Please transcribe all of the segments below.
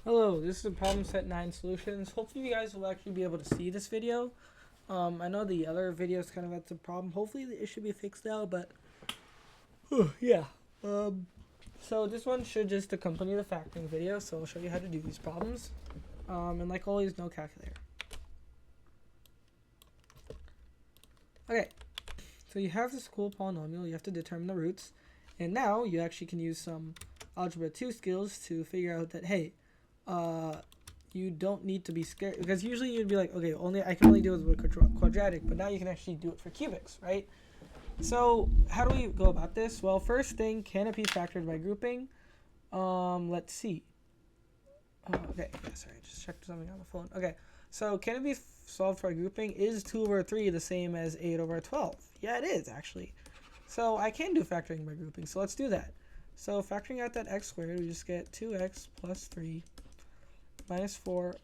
Hello, this is a problem set 9 solutions. Hopefully you guys will actually be able to see this video. I know the other videos kind of had some problem. Hopefully it should be fixed now, but yeah. So this one should just accompany the factoring video, so I'll show you how to do these problems. And like always, no calculator. Okay, so you have this cool polynomial, you have to determine the roots, and now you actually can use some algebra 2 skills to figure out that, hey, you don't need to be scared, because usually you'd be like, okay, I can only do it with quadratic, but now you can actually do it for cubics, right? So how do we go about this? Well, first thing, can it be factored by grouping? Let's see. Okay, yeah, sorry, I just checked something on the phone. Okay, so can it be solved by grouping? Is 2 over 3 the same as 8 over 12? Yeah, it is, actually. So I can do factoring by grouping, so let's do that. So factoring out that x squared, we just get 2x plus 3 minus 4x,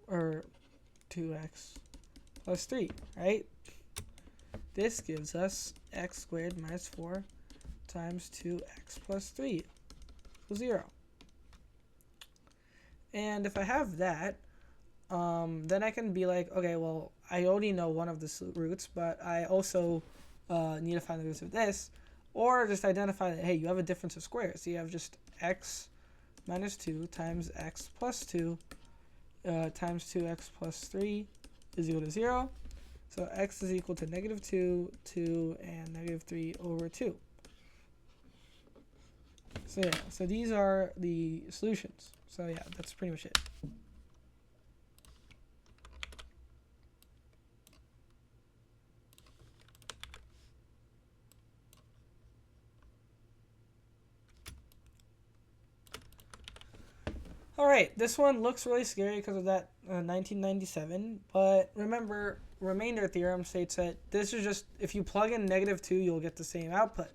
or 2x plus 3, right? This gives us x squared minus 4 times 2x plus 3 equals 0. And if I have that, then I can be like, okay, well, I already know one of the roots, but I also need to find the roots of this. Or just identify that, hey, you have a difference of squares. So you have just x minus 2 times x plus 2 times 2x plus 3 is equal to 0. So x is equal to negative 2, 2, and negative 3 over 2. So yeah, so these are the solutions. So yeah, that's pretty much it. Alright, this one looks really scary because of that 1997, but remember, remainder theorem states that this is just, if you plug in negative 2, you'll get the same output.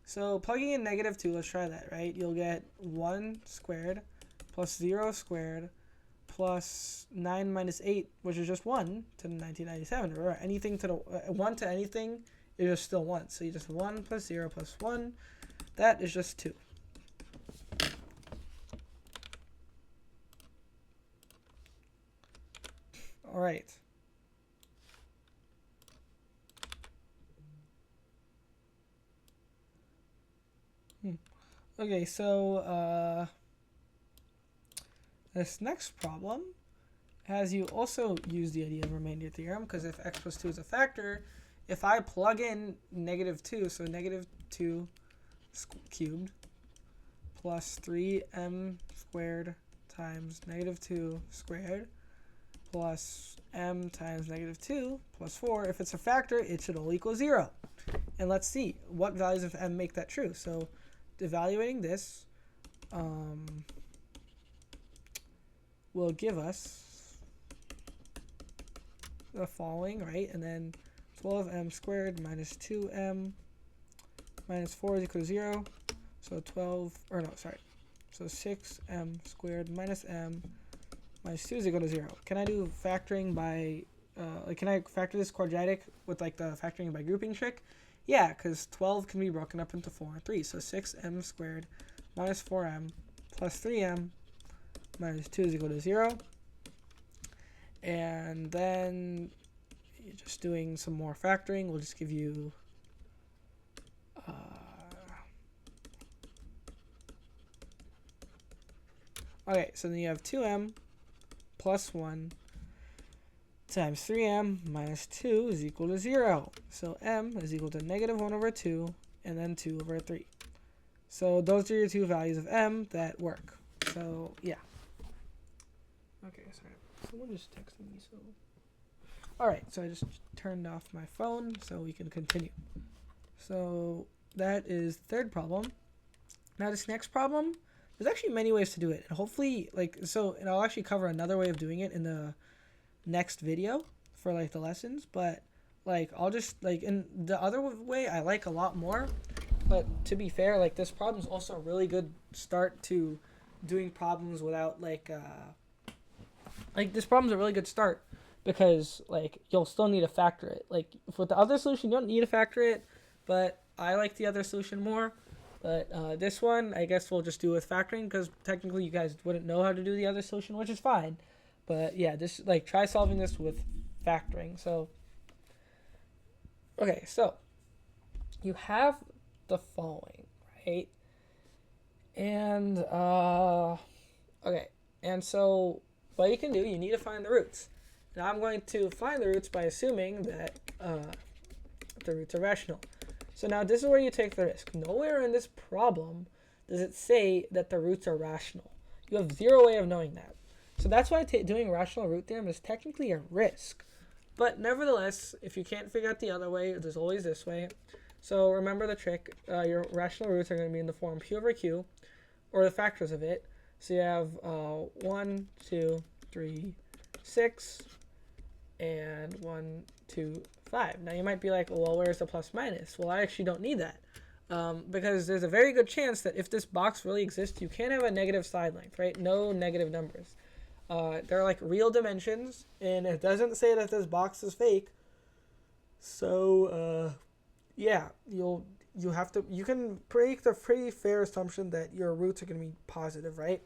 So plugging in negative 2, let's try that, right? You'll get 1 squared plus 0 squared plus 9 minus 8, which is just 1 to 1997. Remember, anything to the 1 to anything is just still 1. So you just 1 plus 0 plus 1, that is just 2. All right. Okay, so this next problem has you also use the idea of remainder theorem, because if x plus 2 is a factor, if I plug in negative 2, so negative 2 cubed plus 3m squared times negative 2 squared plus m times negative 2 plus 4, if it's a factor, it should all equal 0. And let's see, what values of m make that true? So evaluating this will give us the following, right? And then 12m squared minus 2m minus 4 is equal to 0. So 6m squared minus m minus 2 is equal to 0. Can I do factoring by, can I factor this quadratic with like the factoring by grouping trick? Yeah, because 12 can be broken up into 4 and 3. So 6m squared minus 4m plus 3m minus 2 is equal to 0. And then just doing some more factoring will just give you okay, so then you have 2m plus 1 times 3m minus 2 is equal to 0. So m is equal to negative 1 over 2 and then 2 over 3. So those are your two values of m that work. So yeah. Okay, sorry. Someone just texted me, so. Alright, so I just turned off my phone so we can continue. So that is the third problem. Now this next problem, there's actually many ways to do it. And hopefully, and I'll actually cover another way of doing it in the next video for like the lessons, but like I'll just in the other way I like a lot more. But to be fair, like this problem is also a really good start to doing problems without this problem's a really good start because like you'll still need to factor it. Like with the other solution, you don't need to factor it, but I like the other solution more. But this one, I guess we'll just do with factoring because technically you guys wouldn't know how to do the other solution, which is fine. But yeah, just like try solving this with factoring. So, okay, so you have the following, right? And, okay, and so what you can do, you need to find the roots. Now I'm going to find the roots by assuming that the roots are rational. So now this is where you take the risk. Nowhere in this problem does it say that the roots are rational. You have zero way of knowing that. So that's why doing rational root theorem is technically a risk. But nevertheless, if you can't figure out the other way, there's always this way. So remember the trick. Your rational roots are going to be in the form p over q, or the factors of it. So you have 1, 2, 3, 6, and 1, 2, 5. Now you might be like, well, where's the plus minus? Well, I actually don't need that. Because there's a very good chance that if this box really exists, you can't have a negative side length, right? No negative numbers. They're like real dimensions, and it doesn't say that this box is fake. So, yeah, you can make the pretty fair assumption that your roots are going to be positive, right?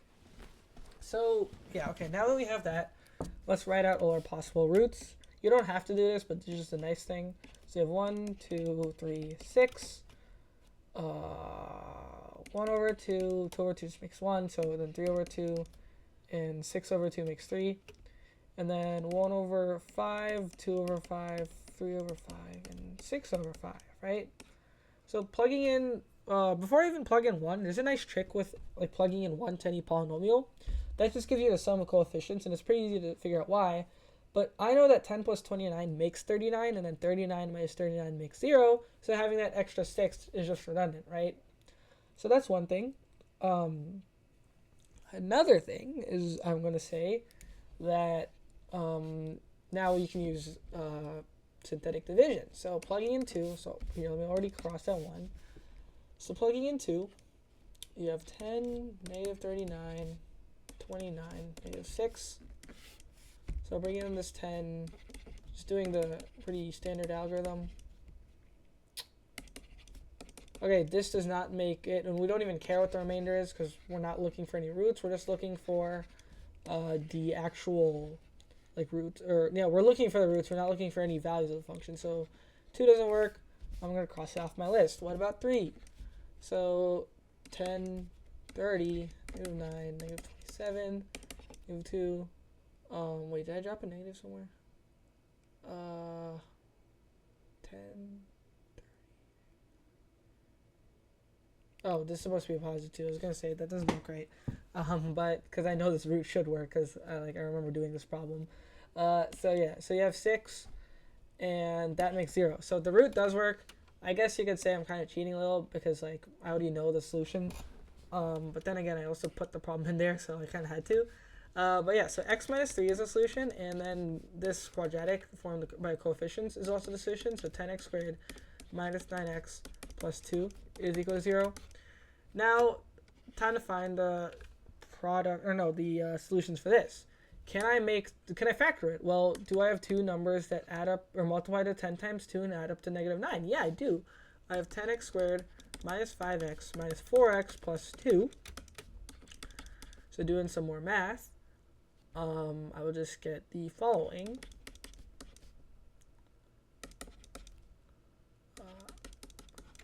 So, yeah, okay, now that we have that, let's write out all our possible roots. You don't have to do this, but it's just a nice thing. So you have 1, 2, 3, 6. 1 over 2, 2 over 2 just makes 1, so then 3 over 2, and 6 over 2 makes 3. And then 1 over 5, 2 over 5, 3 over 5, and 6 over 5, right? So plugging in, before I even plug in 1, there's a nice trick with like plugging in 1 to any polynomial. That just gives you the sum of coefficients, and it's pretty easy to figure out why. But I know that 10 plus 29 makes 39, and then 39 minus 39 makes 0, so having that extra 6 is just redundant, right? So that's one thing. Another thing is I'm going to say that now you can use synthetic division. So plugging in 2, so here let me already cross that 1. So plugging in 2, you have 10, negative 39, 29, negative 6. So bringing in this 10, just doing the pretty standard algorithm. Okay, this does not make it, and we don't even care what the remainder is because we're not looking for any roots. We're just looking for the actual like roots, or yeah, we're looking for the roots. We're not looking for any values of the function. So 2 doesn't work. I'm going to cross it off my list. What about 3? So 10, 30, negative 9, negative 27, negative 2. Wait, did I drop a negative somewhere? 10, 30. Oh, this is supposed to be a positive 2. I was going to say that doesn't look right. But because I know this root should work because I remember doing this problem. So yeah, so you have 6 and that makes 0. So the root does work. I guess you could say I'm kind of cheating a little because like I already know the solution. But then again, I also put the problem in there, so I kind of had to. But yeah, so x minus 3 is a solution, and then this quadratic formed by coefficients is also the solution. So 10x squared minus 9x plus 2 is equal to 0. Now, time to find the solutions for this. Can I factor it? Well, do I have two numbers that add up or multiply to 10 times 2 and add up to negative 9? Yeah, I do. I have 10x squared minus 5x minus 4x plus 2. So doing some more math, I will just get the following.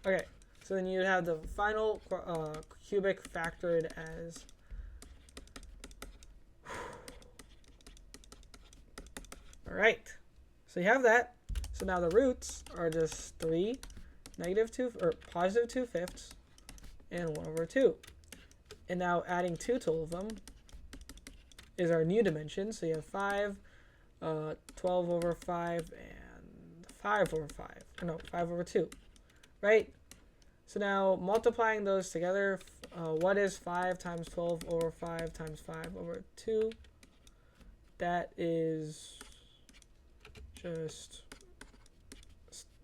Okay, so then you have the final cubic factored as Alright, so you have that. So now the roots are just 3, negative 2, or positive 2/5, and 1 over 2. And now adding 2 to all of them is our new dimension. So you have 5, 12 over 5, and 5 over 5. No, 5 over 2, right? So now multiplying those together, what is 5 times 12 over 5 times 5 over 2? That is just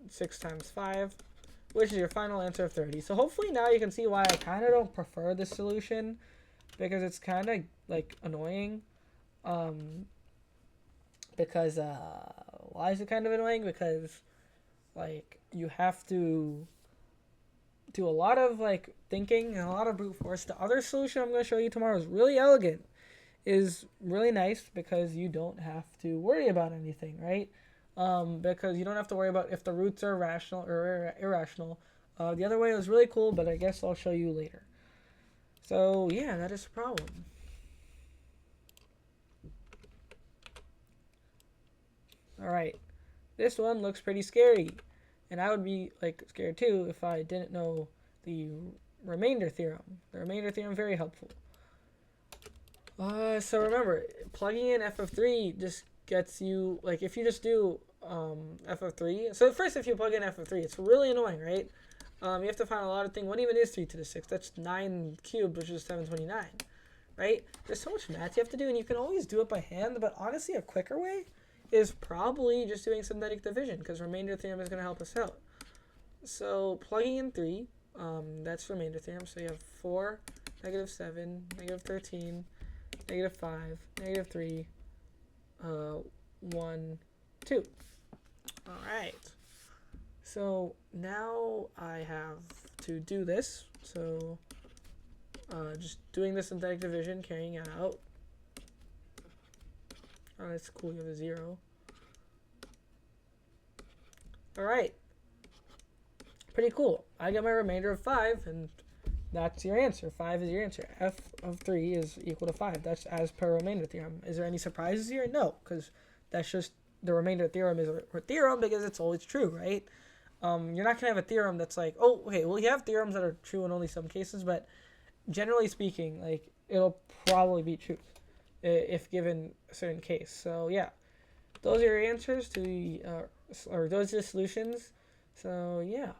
6 times 5, which is your final answer of 30. So hopefully now you can see why I kind of don't prefer this solution, because it's kind of like annoying. Because why is it kind of annoying? Because like you have to do a lot of like thinking and a lot of brute force. The other solution I'm going to show you tomorrow is really elegant, is really nice because you don't have to worry about anything, right? Because you don't have to worry about if the roots are rational or irrational. The other way was really cool, but I guess I'll show you later. So yeah, that is the problem. All right, this one looks pretty scary, and I would be like scared too if I didn't know the remainder theorem. The remainder theorem very helpful. So remember, plugging in f of 3 just gets you, like, if you just do f of 3. So first, if you plug in f of 3, it's really annoying, right? You have to find a lot of things. What even is 3 to the 6? That's 9 cubed, which is 729, right? There's so much math you have to do, and you can always do it by hand, but honestly, a quicker way is probably just doing synthetic division, because remainder theorem is going to help us out. So plugging in 3, that's remainder theorem. So you have 4, negative 7, negative 13, negative 5, negative 3, 1, 2. All right. So now I have to do this. So just doing the synthetic division, carrying it out. Oh, that's cool. You have a 0. All right. Pretty cool. I get my remainder of 5, and that's your answer. 5 is your answer. F of 3 is equal to 5. That's as per remainder theorem. Is there any surprises here? No, because that's just the remainder theorem is a theorem because it's always true, right? You're not going to have a theorem that's like, oh, okay, well, you have theorems that are true in only some cases, but generally speaking, like, it'll probably be true if given a certain case. So, yeah, those are your answers to the, or those are the solutions. So, yeah.